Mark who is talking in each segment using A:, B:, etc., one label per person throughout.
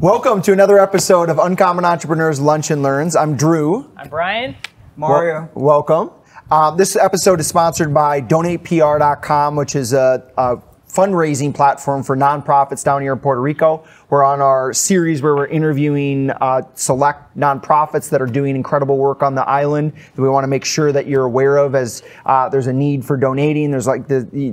A: Welcome to another episode of Uncommon Entrepreneurs Lunch and Learns. I'm Drew.
B: I'm Brian.
C: Mario.
A: Welcome. This episode is sponsored by DonatePR.com, which is a fundraising platform for nonprofits down here in Puerto Rico. We're on our series where we're interviewing select nonprofits that are doing incredible work on the island that we want to make sure that you're aware of, as there's a need for donating. There's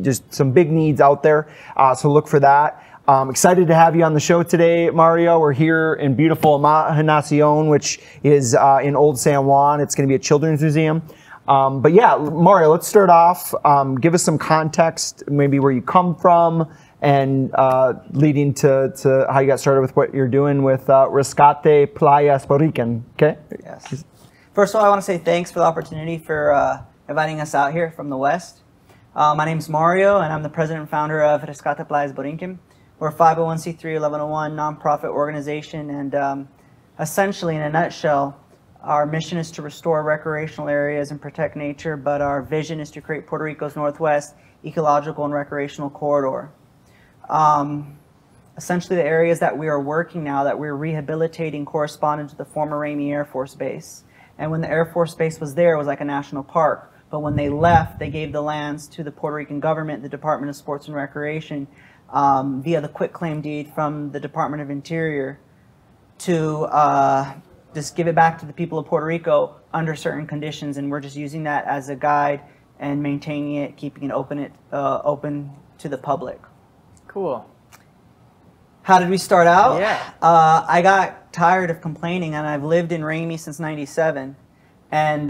A: just some big needs out there, so look for that. Excited to have you on the show today, Mario. We're here in beautiful Imaginación, which is in Old San Juan. It's going to be a children's museum. But yeah, Mario, let's start off. Give us some context, maybe where you come from, and leading to how you got started with what you're doing with Rescate Playas Borinquen. Okay?
C: Yes. First of all, I want to say thanks for the opportunity for inviting us out here from the West. My name is Mario, and I'm the president and founder of Rescate Playas Borinquen. We're a 501c3 1101 nonprofit organization, and essentially, in a nutshell, our mission is to restore recreational areas and protect nature, but our vision is to create Puerto Rico's Northwest ecological and recreational corridor. Essentially, the areas that we are working now, that we're rehabilitating, corresponded to the former Ramey Air Force Base. And when the Air Force Base was there, it was like a national park. But when they left, they gave the lands to the Puerto Rican government, the Department of Sports and Recreation, via the quitclaim deed from the Department of Interior, to just give it back to the people of Puerto Rico under certain conditions, and we're just using that as a guide and maintaining it, keeping it open to the public.
B: Cool.
C: How did we start out?
B: Yeah.
C: I got tired of complaining, and I've lived in Ramey since '97, and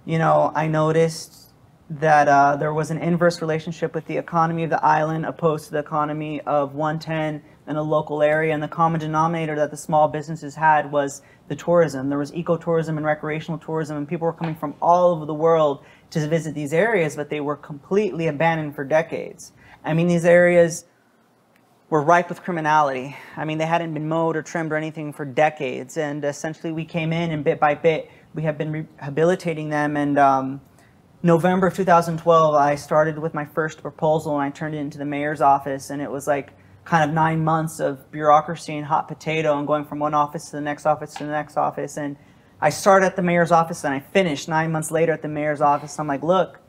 C: you know, I noticed that there was an inverse relationship with the economy of the island opposed to the economy of 110 in a local area, and the common denominator that the small businesses had was the tourism. There was ecotourism and recreational tourism, and people were coming from all over the world to visit these areas, but they were completely abandoned for decades. I mean, these areas were ripe with criminality. I mean, they hadn't been mowed or trimmed or anything for decades, and essentially we came in, and bit by bit we have been rehabilitating them. And November of 2012, I started with my first proposal, and I turned it into the mayor's office, and it was like kind of 9 months of bureaucracy and hot potato and going from one office to the next office to the next office. And I started at the mayor's office, and I finished 9 months later at the mayor's office. I'm like, look,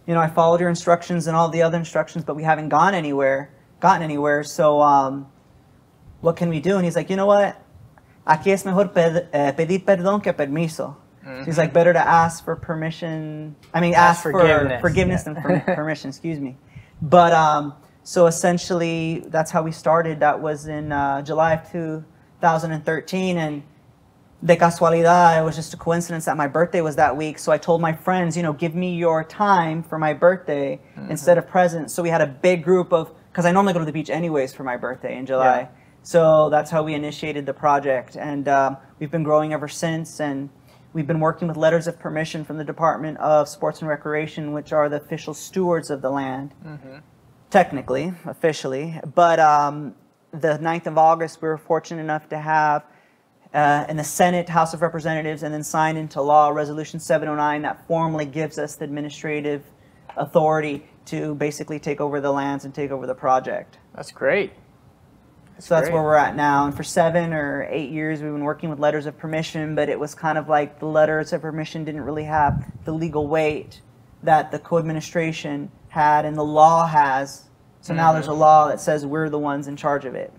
C: you know, I followed your instructions and all the other instructions, but we haven't gotten anywhere. So what can we do? And he's like, you know what? Aquí es mejor pedir perdón que permiso. Mm-hmm. He's like, better to ask for permission. I mean, ask for forgiveness than permission, excuse me. But so essentially, that's how we started. That was in July of 2013. And de casualidad, it was just a coincidence that my birthday was that week. So I told my friends, you know, give me your time for my birthday instead of presents. So we had a big group of, because I normally go to the beach anyways for my birthday in July. Yeah. So that's how we initiated the project. And we've been growing ever since. And we've been working with letters of permission from the Department of Sports and Recreation, which are the official stewards of the land, technically, officially. But the 9th of August, we were fortunate enough to have in the Senate, House of Representatives, and then signed into law Resolution 709 that formally gives us the administrative authority to basically take over the lands and take over the project.
B: That's great.
C: So that's where we're at now. And for 7 or 8 years, we've been working with letters of permission, but it was kind of like the letters of permission didn't really have the legal weight that the co-administration had and the law has. So now there's a law that says we're the ones in charge of it.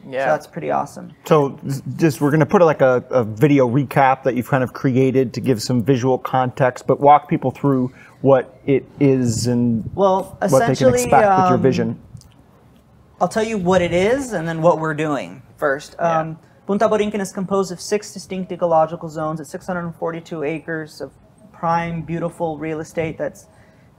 C: Yeah. So that's pretty awesome.
A: So just we're going to put like a video recap that you've kind of created to give some visual context, but walk people through what it is and what they can expect with your vision.
C: I'll tell you what it is and then what we're doing first. Punta Borinquen is composed of 6 distinct ecological zones at 642 acres of prime, beautiful real estate that's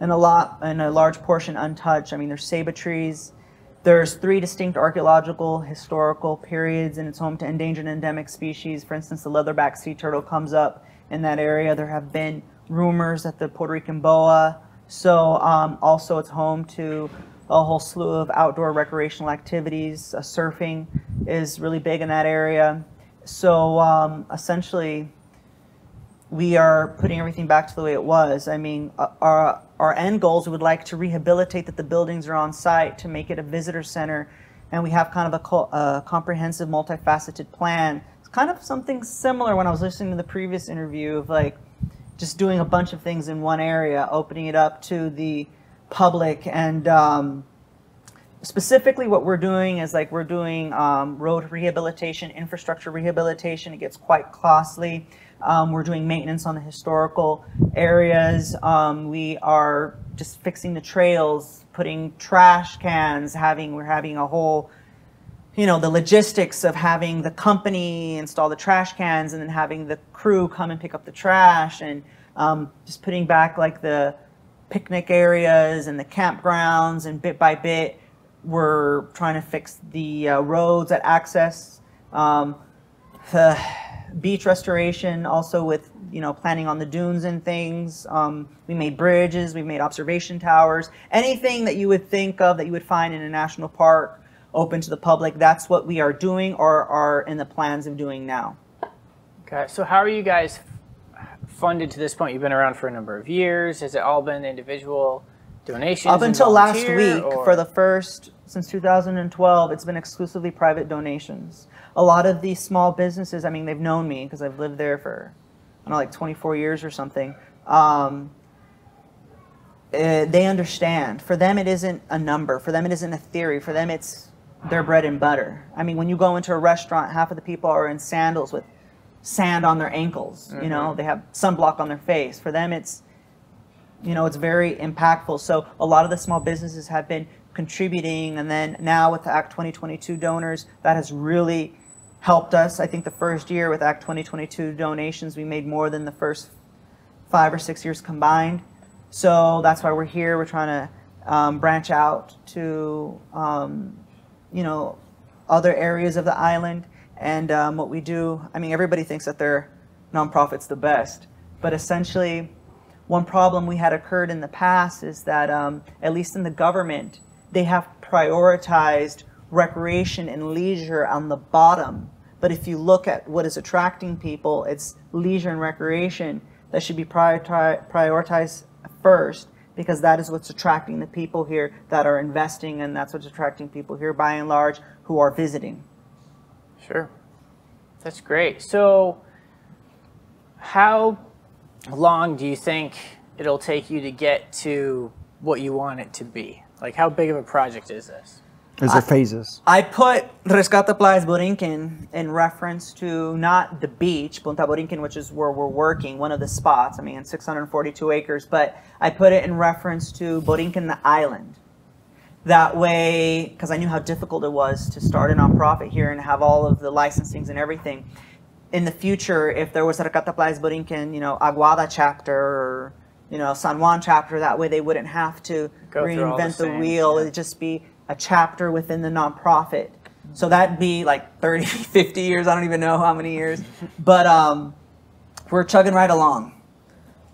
C: in a large portion untouched. I mean, there's ceiba trees. There's 3 distinct archaeological, historical periods, and it's home to endangered and endemic species. For instance, the leatherback sea turtle comes up in that area. There have been rumors that the Puerto Rican boa. So also it's home to a whole slew of outdoor recreational activities. Surfing is really big in that area. So essentially, we are putting everything back to the way it was. I mean, our end goals, we would like to rehabilitate that the buildings are on site, to make it a visitor center, and we have kind of a comprehensive, multifaceted plan. It's kind of something similar when I was listening to the previous interview of like just doing a bunch of things in one area, opening it up to the public. And specifically what we're doing is like we're doing road rehabilitation, infrastructure rehabilitation. It gets quite costly. We're doing maintenance on the historical areas. We are just fixing the trails, putting trash cans, we're having a whole, you know, the logistics of having the company install the trash cans and then having the crew come and pick up the trash, and just putting back like the picnic areas and the campgrounds, and bit by bit we're trying to fix the roads that access the beach restoration, also with, you know, planning on the dunes and things. We made bridges, we made observation towers, anything that you would think of that you would find in a national park open to the public. That's what we are doing or are in the plans of doing now.
B: Okay, so how are you guys funded to this point? You've been around for a number of years. Has it all been individual donations?
C: Up until last week,
B: or?
C: for the first, since 2012, it's been exclusively private donations. A lot of these small businesses, I mean, they've known me because I've lived there for, I don't know, like 24 years or something. They understand. For them, it isn't a number. For them, it isn't a theory. For them, it's their bread and butter. I mean, when you go into a restaurant, half of the people are in sandals with sand on their ankles. You know, they have sunblock on their face. For them, it's, you know, it's very impactful. So a lot of the small businesses have been contributing, and then now with the Act 2022 donors, that has really helped us. I think the first year with Act 2022 donations, we made more than the first 5 or 6 years combined. So that's why we're here. We're trying to branch out to, you know, other areas of the island. And what we do, I mean, everybody thinks that their nonprofit's the best, but essentially one problem we had occurred in the past is that, at least in the government, they have prioritized recreation and leisure on the bottom. But if you look at what is attracting people, it's leisure and recreation that should be prioritized first, because that is what's attracting the people here that are investing, and that's what's attracting people here by and large who are visiting.
B: Sure. That's great. So how long do you think it'll take you to get to what you want it to be? Like, how big of a project is this?
A: Is there phases?
C: I put Rescate Playas Borinquen in reference to not the beach, Punta Borinquen, which is where we're working, one of the spots, I mean, it's 642 acres, but I put it in reference to Borinquen, the island. That way, because I knew how difficult it was to start a nonprofit here and have all of the licensings and everything. In the future, if there was a Rescate Playas Borinquen, you know, Aguadilla chapter, or, you know, San Juan chapter, that way they wouldn't have to reinvent the wheel. It'd just be a chapter within the nonprofit. So that'd be like 30, 50 years. I don't even know how many years. But we're chugging right along.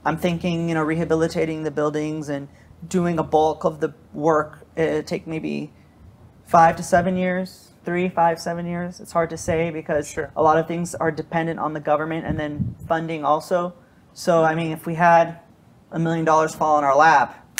C: I'm thinking, you know, rehabilitating the buildings and doing a bulk of the work. It'd take maybe 5 to 7 years, 3, 5, 7 years. It's hard to say because a lot of things are dependent on the government and then funding also. So, I mean, if we had $1 million fall in our lap,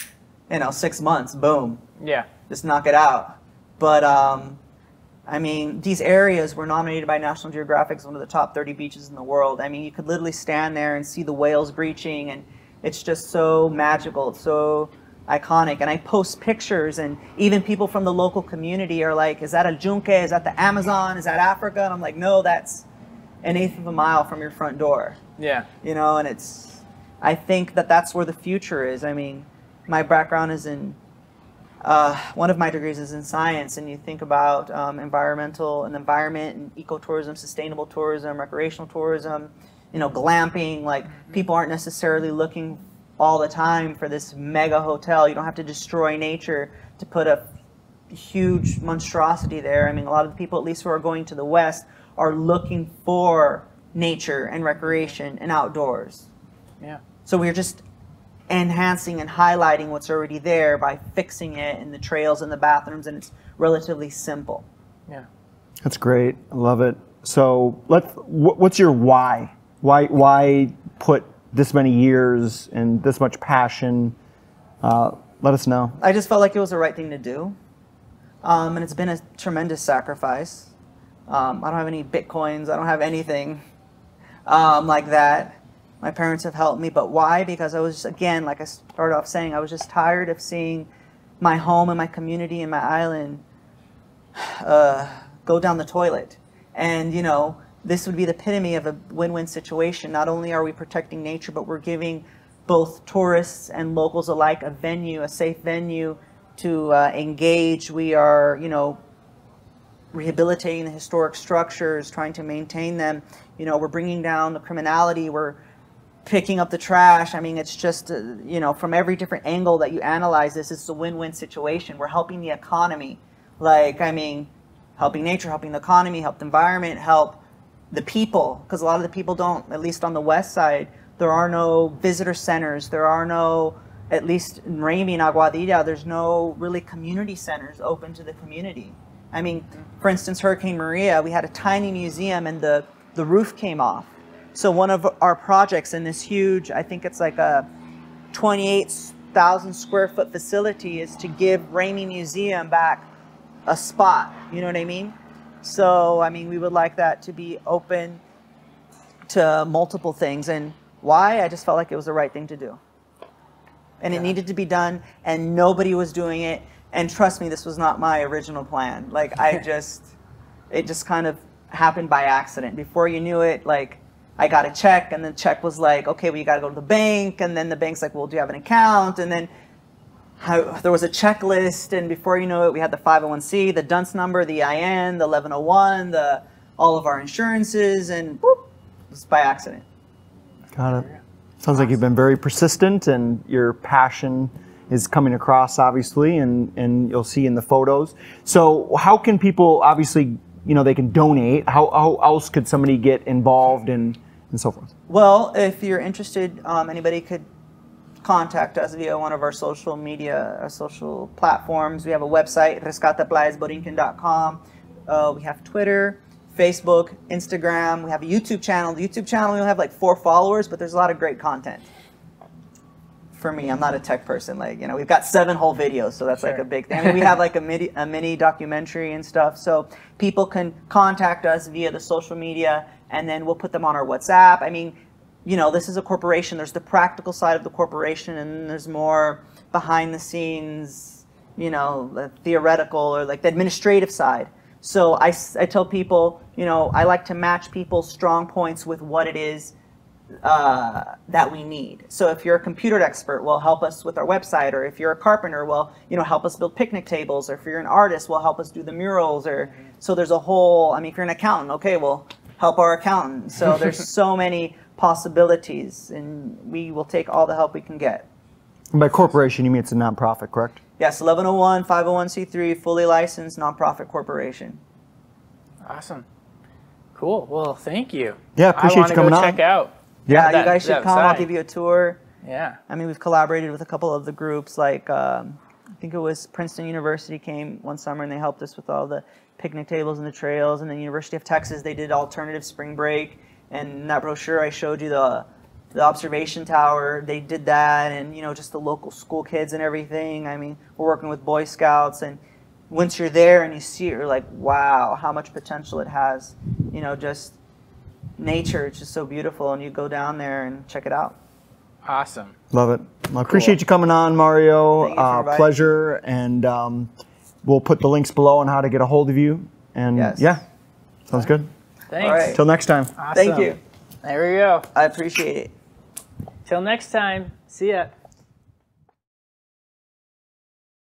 C: you know, 6 months, boom.
B: Yeah.
C: Just knock it out. But, I mean, these areas were nominated by National Geographic as one of the top 30 beaches in the world. I mean, you could literally stand there and see the whales breaching, and it's just so magical. It's so iconic. And I post pictures, and even people from the local community are like, is that a Junque? Is that the Amazon? Is that Africa? And I'm like, no, that's an eighth of a mile from your front door.
B: Yeah.
C: You know, and it's, I think that that's where the future is. I mean, my background is in, one of my degrees is in science, and you think about environment and ecotourism, sustainable tourism, recreational tourism, you know, glamping. Like, people aren't necessarily looking all the time for this mega hotel. You don't have to destroy nature to put a huge monstrosity there. I mean, a lot of the people, at least who are going to the West, are looking for nature and recreation and outdoors.
B: Yeah.
C: So we're just enhancing and highlighting what's already there by fixing it in the trails and the bathrooms, and it's relatively simple.
B: Yeah.
A: That's great. I love it. So what's your why? Why put this many years and this much passion? Let us know.
C: I just felt like it was the right thing to do. And it's been a tremendous sacrifice. I don't have any Bitcoins. I don't have anything like that. My parents have helped me, but why? Because I was, again, like I started off saying, I was just tired of seeing my home and my community and my island go down the toilet. And, you know, this would be the epitome of a win-win situation. Not only are we protecting nature, but we're giving both tourists and locals alike a venue, a safe venue to engage. We are, you know, rehabilitating the historic structures, trying to maintain them. You know, we're bringing down the criminality. We're picking up the trash. I mean, it's just, you know, from every different angle that you analyze this, it's a win-win situation. We're helping the economy. Like, I mean, helping nature, helping the economy, help the environment, help the people. Because a lot of the people don't, at least on the west side, there are no visitor centers. There are no, at least in Ramey and Aguadilla, there's no really community centers open to the community. I mean, for instance, Hurricane Maria, we had a tiny museum and the roof came off. So one of our projects in this huge, I think it's like a 28,000 square foot facility, is to give Ramey Museum back a spot. You know what I mean? So, I mean, we would like that to be open to multiple things. And why? I just felt like it was the right thing to do. And it needed to be done, and nobody was doing it. And trust me, this was not my original plan. Like, it just kind of happened by accident. Before you knew it, like, I got a check, and the check was like, okay, well, you got to go to the bank. And then the bank's like, well, do you have an account? And then there was a checklist, and before you know it, we had the 501c, the dunce number, the IN, the 1101, all of our insurances, and boop, it was by accident.
A: Got it. Sounds like you've been very persistent, and your passion is coming across, obviously, and you'll see in the photos. So how can people, obviously, you know, they can donate. How else could somebody get involved and so forth? Well,
C: if you're interested, anybody could contact us via one of our social media, social platforms. We have a website, rescateplayasborinquen.com. We have Twitter, Facebook, Instagram. We have a YouTube channel. The YouTube channel, we only have like 4 followers, but there's a lot of great content. For me, I'm not a tech person. Like, you know, we've got 7 whole videos, so that's like a big thing. I mean, we have like a mini documentary and stuff. So people can contact us via the social media, and then we'll put them on our WhatsApp. I mean, you know, this is a corporation. There's the practical side of the corporation, and there's more behind the scenes, you know, the theoretical or like the administrative side. So I tell people, you know, I like to match people's strong points with what it is that we need. So if you're a computer expert, well, help us with our website. Or if you're a carpenter, well, you know, help us build picnic tables. Or if you're an artist, well, help us do the murals. Or so there's a whole, I mean, if you're an accountant, okay, well, help our accountant. So there's so many possibilities, and we will take all the help we can get.
A: And by corporation, you mean it's a nonprofit, correct?
C: Yes, 1101, 501c3, fully licensed nonprofit corporation.
B: Awesome. Cool. Well, thank you.
A: Yeah, appreciate you coming on.
B: Check out.
C: Yeah, you guys should come. I'll give you a tour.
B: Yeah.
C: I mean, we've collaborated with a couple of the groups, like I think it was Princeton University came one summer, and they helped us with all the picnic tables and the trails. And then University of Texas, they did alternative spring break. And in that brochure, I showed you the observation tower. They did that, and you know, just the local school kids and everything. I mean, we're working with Boy Scouts, and once you're there and you see it, you're like, wow, how much potential it has. You know, just nature, it's just so beautiful, and you go down there and check it out.
B: Awesome.
A: Love it. Well, I appreciate you coming on, Mario. Pleasure, and we'll put the links below on how to get a hold of you. And yeah, sounds good.
B: Thanks.
C: All right.
A: Till next time.
B: Awesome.
C: Thank you.
B: There we go.
C: I appreciate it.
B: Till next time. See ya.